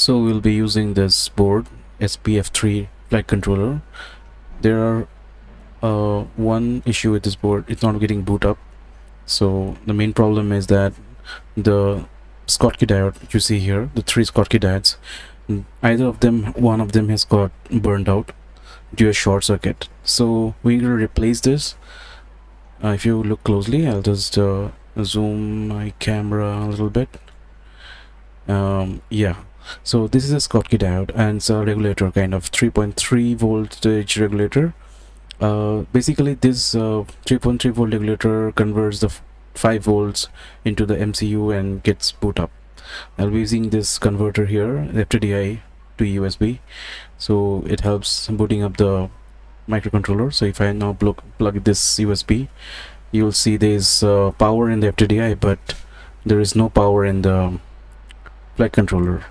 So we'll be using this board SPF3 flight controller. There are one issue with this board, it's not getting boot up. So the main problem is that the Schottky diode you see here, the three Schottky diodes, either of them, one of them has got burned out due to a short circuit. So we're going to replace this. If you look closely, I'll just zoom my camera a little bit. Yeah, so this is a Schottky diode and it's a regulator, kind of 3.3 voltage regulator. Basically this 3.3 volt regulator converts the 5 volts into the MCU and gets boot up. I'll be using this converter here, FTDI to USB, so it helps booting up the microcontroller. So if I now plug this USB, you'll see there's power in the FTDI, but there is no power in the flight controller.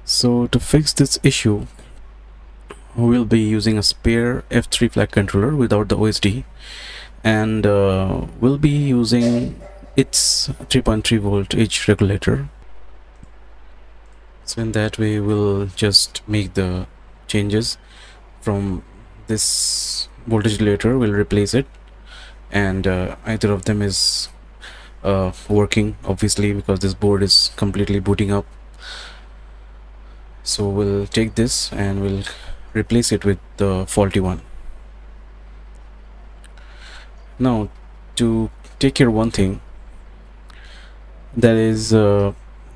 So to fix this issue, we'll be using a spare F3 flight controller without the OSD, and we'll be using its 3.3 voltage regulator. So in that way we'll just make the changes from this voltage regulator, we'll replace it, and either of them is working, obviously, because this board is completely booting up. So we'll take this and we'll replace it with the faulty one. Now to take care of one thing, that is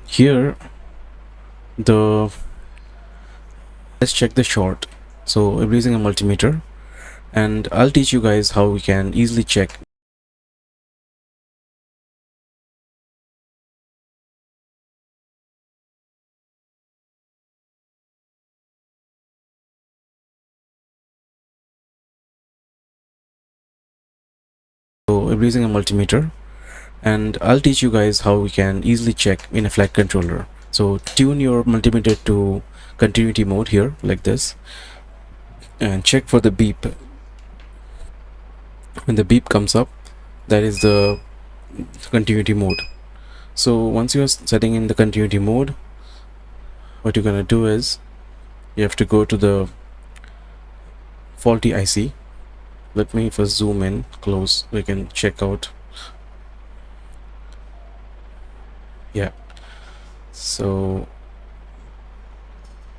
here let's check the short. So I'm using a multimeter, and I'll teach you guys how we can easily check. So I'm using a multimeter, and I'll teach you guys how we can easily check in a flight controller. So tune your multimeter to continuity mode here, like this, and check for the beep. When the beep comes up, that is the continuity mode. So once you are setting in the continuity mode, what you're gonna do is you have to go to the faulty IC. Let me first zoom in close so we can check out. Yeah, so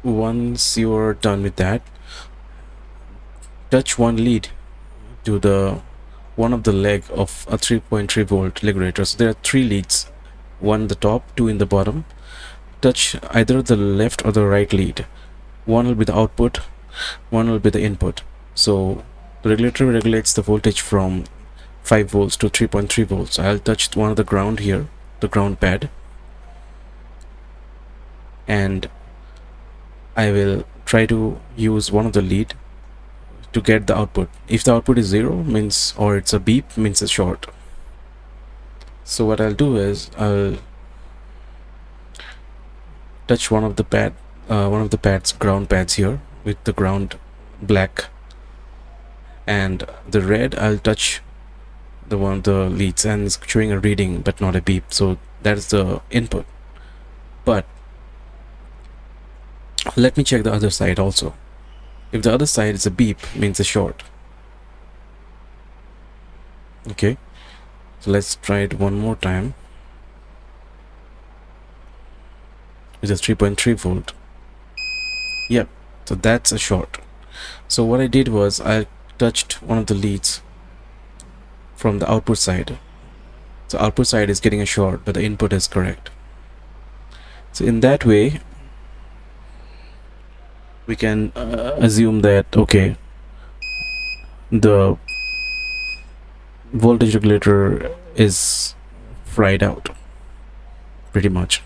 once you're done with that, touch one lead to the one of the leg of a 3.3 volt regulator. So there are 3 leads, one in the top, 2 in the bottom. Touch either the left or the right lead. One will be the output, one will be the input. So the regulator regulates the voltage from 5 volts to 3.3 volts. I'll touch one of the ground here, the ground pad, and I will try to use one of the lead to get the output. If the output is 0, means, or it's a beep, means it's short. So what I'll do is I'll touch one of the pads, ground pads here, with the ground black, and the red I'll touch the leads, and it's showing a reading but not a beep. So that's the input. But let me check the other side also. If the other side is a beep, means a short. Okay, so let's try it one more time. It's a 3.3 volt. Yep, so that's a short. So what I did was I touched one of the leads from the output side. So output side is getting a short, but the input is correct. So in that way we can assume that, okay, the voltage regulator is fried out pretty much.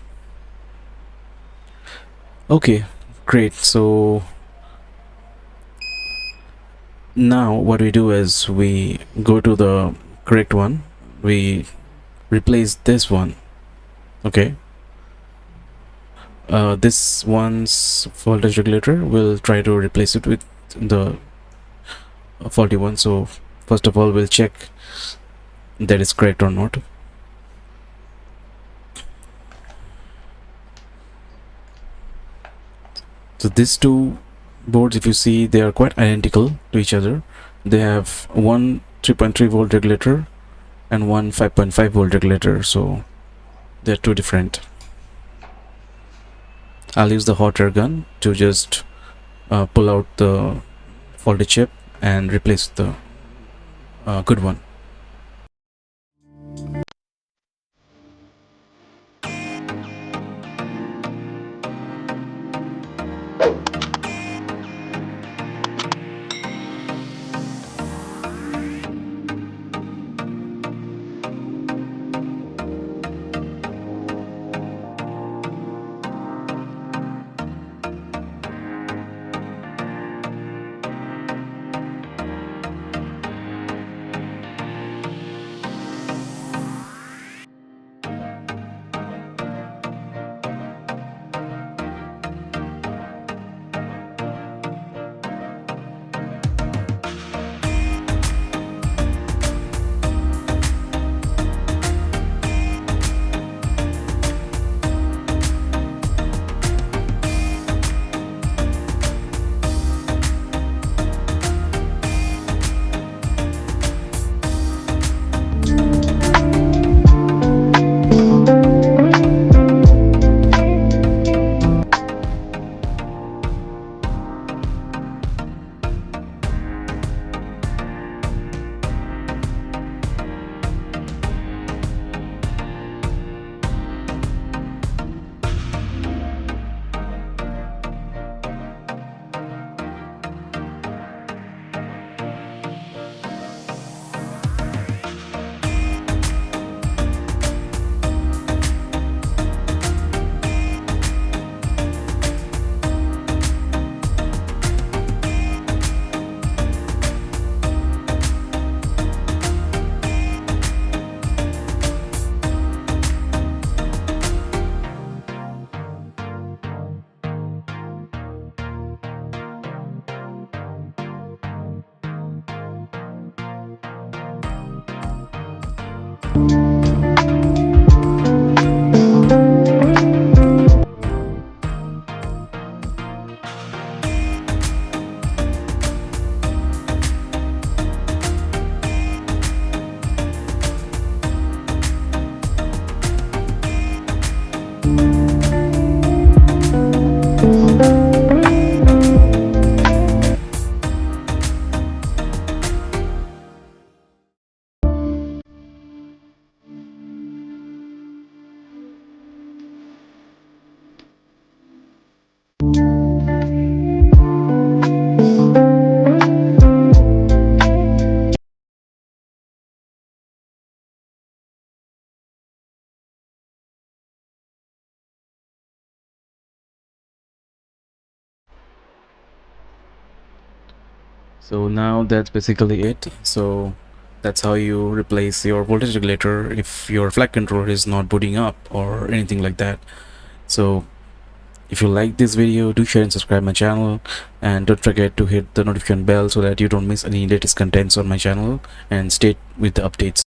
Okay, great. So now what we do is we go to the correct one, we replace this one. Okay, this one's voltage regulator, we'll try to replace it with the faulty one. So first of all we'll check that is correct or not. So these two boards, if you see, they are quite identical to each other. They have one 3.3 volt regulator and one 5.5 volt regulator, so they're two different. I'll use the hot air gun to just pull out the faulty chip and replace the good one. So now that's basically it. So that's how you replace your voltage regulator if your flight controller is not booting up or anything like that. So if you like this video, do share and subscribe my channel, and don't forget to hit the notification bell so that you don't miss any latest contents on my channel, and stay with the updates.